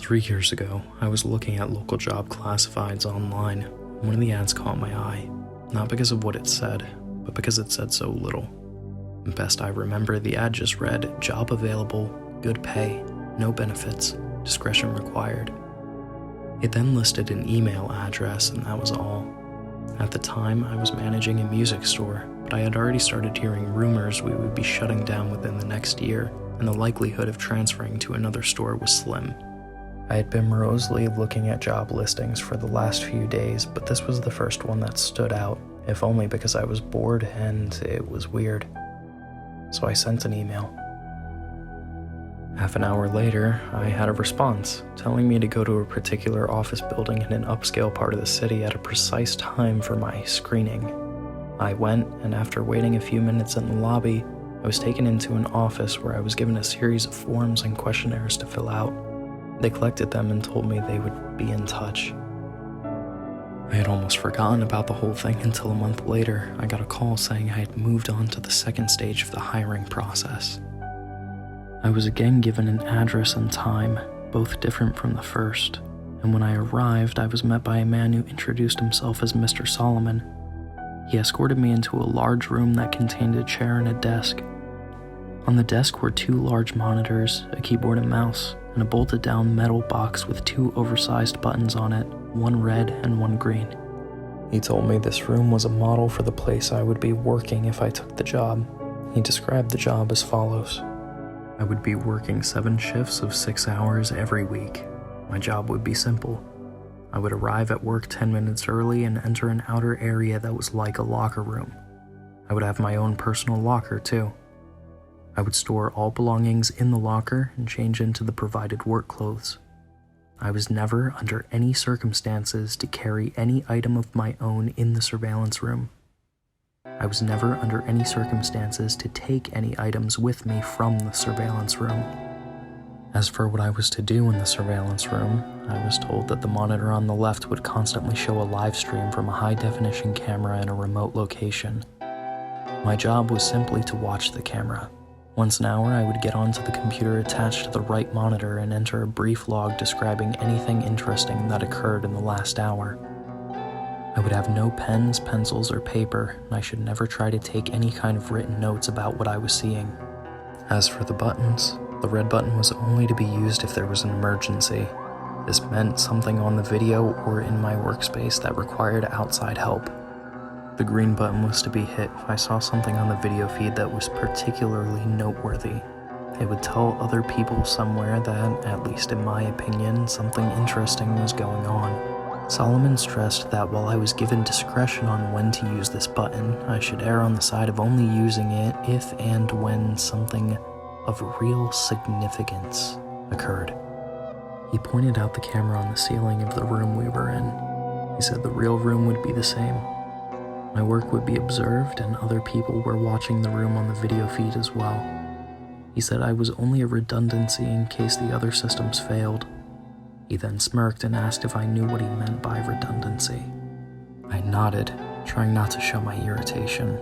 3 years ago, I was looking at local job classifieds online. One of the ads caught my eye, not because of what it said, but because it said so little. Best I remember, the ad just read, "Job available, good pay, no benefits, discretion required." It then listed an email address, and that was all. At the time, I was managing a music store, but I had already started hearing rumors we would be shutting down within the next year, and the likelihood of transferring to another store was slim. I had been morosely looking at job listings for the last few days, but this was the first one that stood out, if only because I was bored and it was weird. So I sent an email. Half an hour later, I had a response, telling me to go to a particular office building in an upscale part of the city at a precise time for my screening. I went, and after waiting a few minutes in the lobby, I was taken into an office where I was given a series of forms and questionnaires to fill out. They collected them and told me they would be in touch. I had almost forgotten about the whole thing until a month later, I got a call saying I had moved on to the second stage of the hiring process. I was again given an address and time, both different from the first, and when I arrived, I was met by a man who introduced himself as Mr. Solomon. He escorted me into a large room that contained a chair and a desk. On the desk were 2 large monitors, a keyboard and mouse, and a bolted-down metal box with 2 oversized buttons on it, one red and one green. He told me this room was a model for the place I would be working if I took the job. He described the job as follows. I would be working 7 shifts of 6 hours every week. My job would be simple. I would arrive at work 10 minutes early and enter an outer area that was like a locker room. I would have my own personal locker too. I would store all belongings in the locker and change into the provided work clothes. I was never, under any circumstances, to carry any item of my own in the surveillance room. I was never, under any circumstances, to take any items with me from the surveillance room. As for what I was to do in the surveillance room, I was told that the monitor on the left would constantly show a live stream from a high-definition camera in a remote location. My job was simply to watch the camera. Once an hour, I would get onto the computer attached to the right monitor and enter a brief log describing anything interesting that occurred in the last hour. I would have no pens, pencils, or paper, and I should never try to take any kind of written notes about what I was seeing. As for the buttons, the red button was only to be used if there was an emergency. This meant something on the video or in my workspace that required outside help. The green button was to be hit if I saw something on the video feed that was particularly noteworthy. It would tell other people somewhere that, at least in my opinion, something interesting was going on. Solomon stressed that while I was given discretion on when to use this button, I should err on the side of only using it if and when something of real significance occurred. He pointed out the camera on the ceiling of the room we were in. He said the real room would be the same. My work would be observed, and other people were watching the room on the video feed as well. He said I was only a redundancy in case the other systems failed. He then smirked and asked if I knew what he meant by redundancy. I nodded, trying not to show my irritation.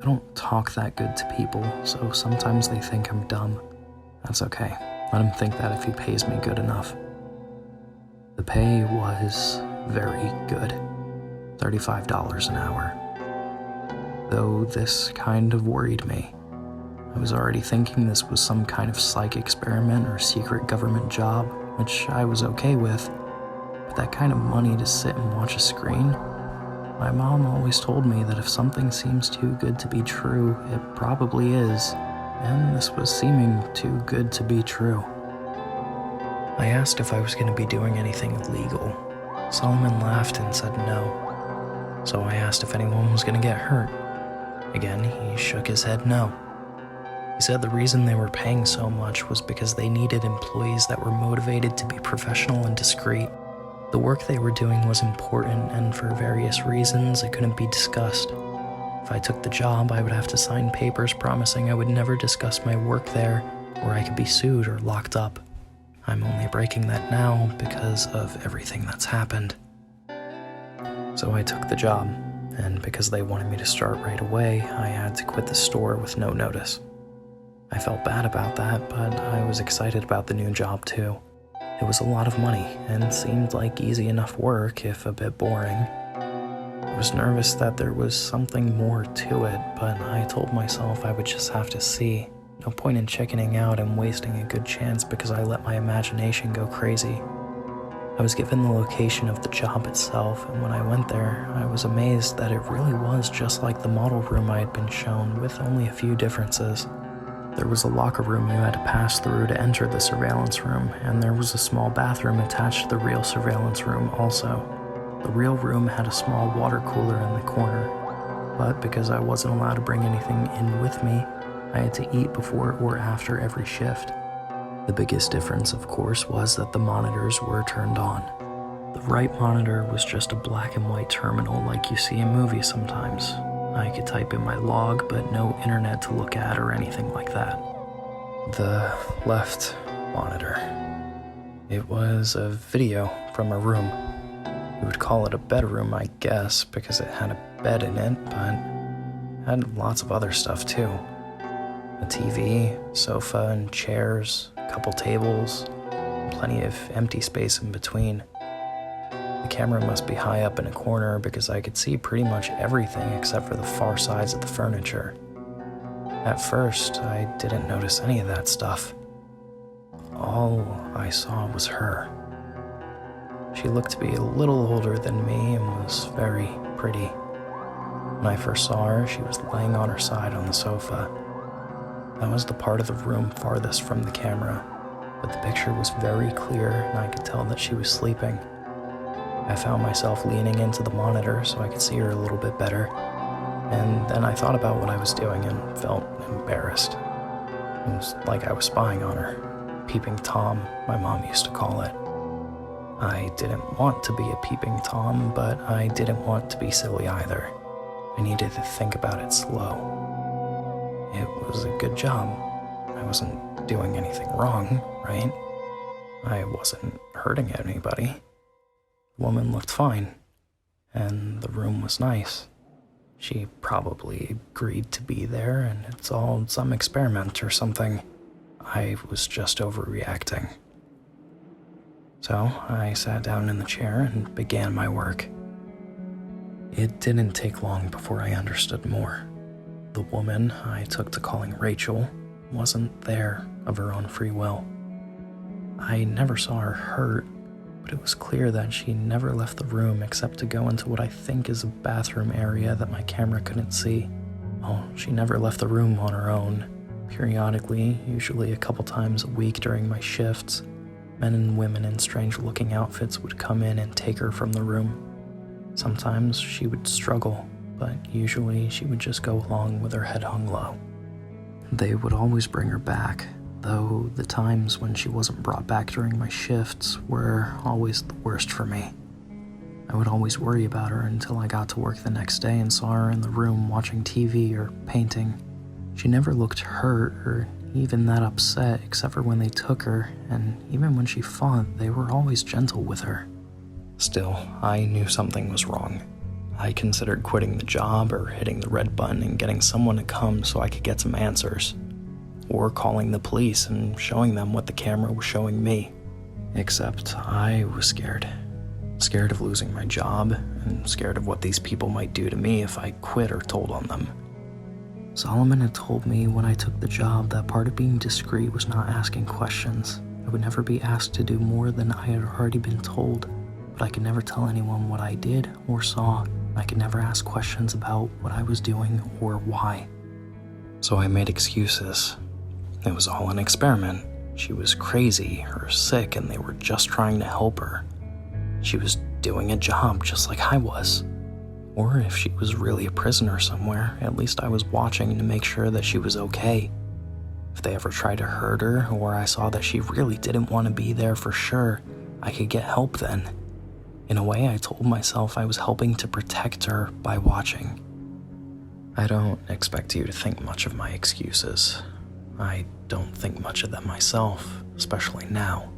I don't talk that good to people, so sometimes they think I'm dumb. That's okay. Let him think that if he pays me good enough. The pay was very good. $35 an hour. Though this kind of worried me. I was already thinking this was some kind of psych experiment or secret government job, which I was okay with, but that kind of money to sit and watch a screen? My mom always told me that if something seems too good to be true, it probably is, and this was seeming too good to be true. I asked if I was going to be doing anything illegal. Solomon laughed and said no. So I asked if anyone was going to get hurt. Again, he shook his head no. He said the reason they were paying so much was because they needed employees that were motivated to be professional and discreet. The work they were doing was important, and for various reasons, it couldn't be discussed. If I took the job, I would have to sign papers promising I would never discuss my work there, or I could be sued or locked up. I'm only breaking that now because of everything that's happened. So I took the job, and because they wanted me to start right away, I had to quit the store with no notice. I felt bad about that, but I was excited about the new job too. It was a lot of money and seemed like easy enough work, if a bit boring. I was nervous that there was something more to it, but I told myself I would just have to see. No point in chickening out and wasting a good chance because I let my imagination go crazy. I was given the location of the job itself, and when I went there, I was amazed that it really was just like the model room I had been shown, with only a few differences. There was a locker room you had to pass through to enter the surveillance room, and there was a small bathroom attached to the real surveillance room also. The real room had a small water cooler in the corner, but because I wasn't allowed to bring anything in with me, I had to eat before or after every shift. The biggest difference, of course, was that the monitors were turned on. The right monitor was just a black and white terminal like you see in movies sometimes. I could type in my log, but no internet to look at or anything like that. The left monitor. It was a video from a room. You would call it a bedroom, I guess, because it had a bed in it, but it had lots of other stuff too. A TV, sofa and chairs, a couple tables, and plenty of empty space in between. The camera must be high up in a corner because I could see pretty much everything except for the far sides of the furniture. At first, I didn't notice any of that stuff. All I saw was her. She looked to be a little older than me and was very pretty. When I first saw her, she was laying on her side on the sofa. That was the part of the room farthest from the camera, but the picture was very clear and I could tell that she was sleeping. I found myself leaning into the monitor so I could see her a little bit better, and then I thought about what I was doing and felt embarrassed. It was like I was spying on her. Peeping Tom, my mom used to call it. I didn't want to be a peeping Tom, but I didn't want to be silly either. I needed to think about it slow. It was a good job. I wasn't doing anything wrong, right? I wasn't hurting anybody. The woman looked fine, and the room was nice. She probably agreed to be there, and it's all some experiment or something. I was just overreacting. So I sat down in the chair and began my work. It didn't take long before I understood more. The woman I took to calling Rachel wasn't there of her own free will. I never saw her hurt, but it was clear that she never left the room except to go into what I think is a bathroom area that my camera couldn't see. Oh, she never left the room on her own. Periodically, usually a couple times a week during my shifts, men and women in strange-looking outfits would come in and take her from the room. Sometimes she would struggle, but usually she would just go along with her head hung low. They would always bring her back, though the times when she wasn't brought back during my shifts were always the worst for me. I would always worry about her until I got to work the next day and saw her in the room watching TV or painting. She never looked hurt or even that upset except for when they took her, and even when she fought, they were always gentle with her. Still, I knew something was wrong. I considered quitting the job or hitting the red button and getting someone to come so I could get some answers. Or calling the police and showing them what the camera was showing me. Except I was scared. Scared of losing my job, and scared of what these people might do to me if I quit or told on them. Solomon had told me when I took the job that part of being discreet was not asking questions. I would never be asked to do more than I had already been told, but I could never tell anyone what I did or saw. I could never ask questions about what I was doing or why. So I made excuses. It was all an experiment. She was crazy or sick and they were just trying to help her. She was doing a job just like I was. Or if she was really a prisoner somewhere, at least I was watching to make sure that she was okay. If they ever tried to hurt her, or I saw that she really didn't want to be there for sure, I could get help then. In a way, I told myself I was helping to protect her by watching. I don't expect you to think much of my excuses. I don't think much of them myself, especially now.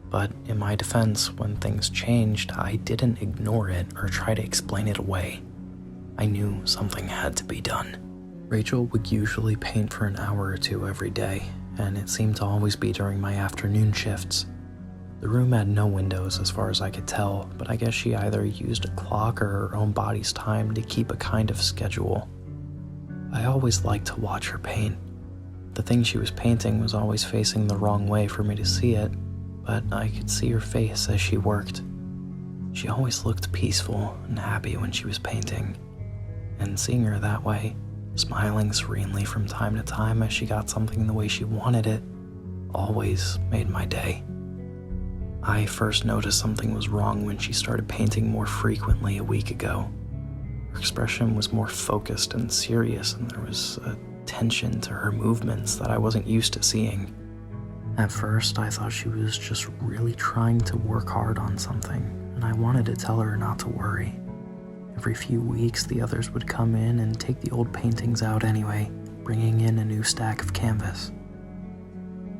But in my defense, when things changed, I didn't ignore it or try to explain it away. I knew something had to be done. Rachel would usually paint for an hour or two every day, and it seemed to always be during my afternoon shifts. The room had no windows as far as I could tell, but I guess she either used a clock or her own body's time to keep a kind of schedule. I always liked to watch her paint. The thing she was painting was always facing the wrong way for me to see it, but I could see her face as she worked. She always looked peaceful and happy when she was painting, and seeing her that way, smiling serenely from time to time as she got something the way she wanted it, always made my day. I first noticed something was wrong when she started painting more frequently a week ago. Her expression was more focused and serious, and there was a tension to her movements that I wasn't used to seeing. At first, I thought she was just really trying to work hard on something, and I wanted to tell her not to worry. Every few weeks, the others would come in and take the old paintings out anyway, bringing in a new stack of canvas.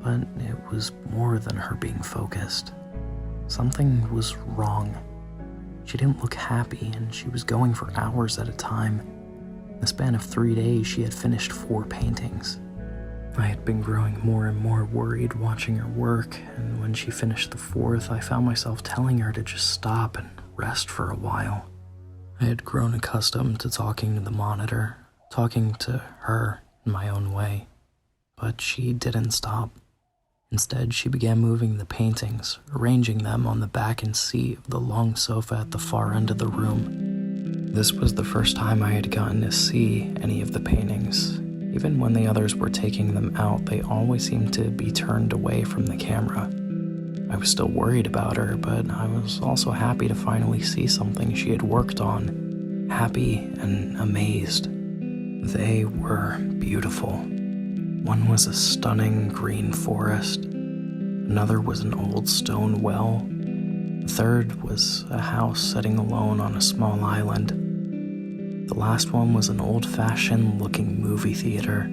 But it was more than her being focused. Something was wrong. She didn't look happy, and she was going for hours at a time. In the span of 3 days, she had finished 4 paintings. I had been growing more and more worried watching her work, and when she finished the 4th, I found myself telling her to just stop and rest for a while. I had grown accustomed to talking to the monitor, talking to her in my own way, but she didn't stop. Instead, she began moving the paintings, arranging them on the back and seat of the long sofa at the far end of the room. This was the first time I had gotten to see any of the paintings. Even when the others were taking them out, they always seemed to be turned away from the camera. I was still worried about her, but I was also happy to finally see something she had worked on. Happy and amazed. They were beautiful. One was a stunning green forest. Another was an old stone well. The third was a house sitting alone on a small island. The last one was an old-fashioned looking movie theater.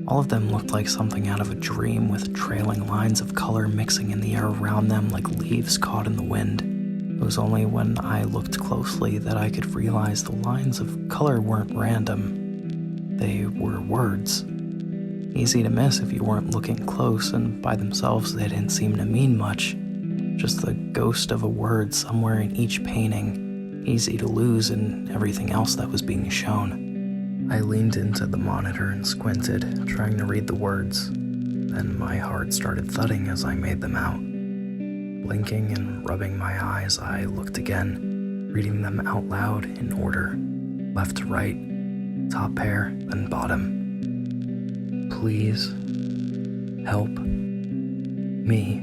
All of them looked like something out of a dream, with trailing lines of color mixing in the air around them like leaves caught in the wind. It was only when I looked closely that I could realize the lines of color weren't random. They were words. Easy to miss if you weren't looking close, and by themselves they didn't seem to mean much. Just the ghost of a word somewhere in each painting, easy to lose in everything else that was being shown. I leaned into the monitor and squinted, trying to read the words. Then my heart started thudding as I made them out. Blinking and rubbing my eyes, I looked again, reading them out loud in order, left to right, top pair, then bottom. Please help me,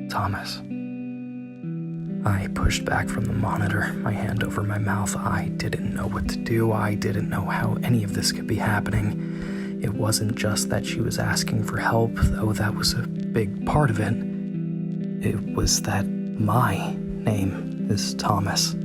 Thomas. I pushed back from the monitor, my hand over my mouth. I didn't know what to do. I didn't know how any of this could be happening. It wasn't just that she was asking for help, though that was a big part of it. It was that my name is Thomas.